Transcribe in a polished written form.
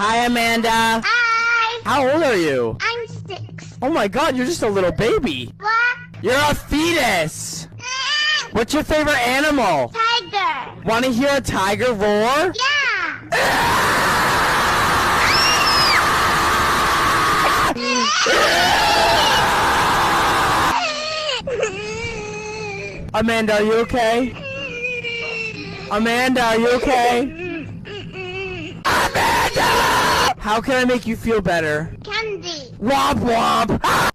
Hi, Amanda. Hi. How old are you? I'm 6. Oh my god, you're just a little baby. What? You're a fetus. What's your favorite animal? Tiger. Want to hear a tiger roar? Amanda, are you okay? Amanda, are you okay? Amanda! How can I make you feel better? Candy. Womp womp!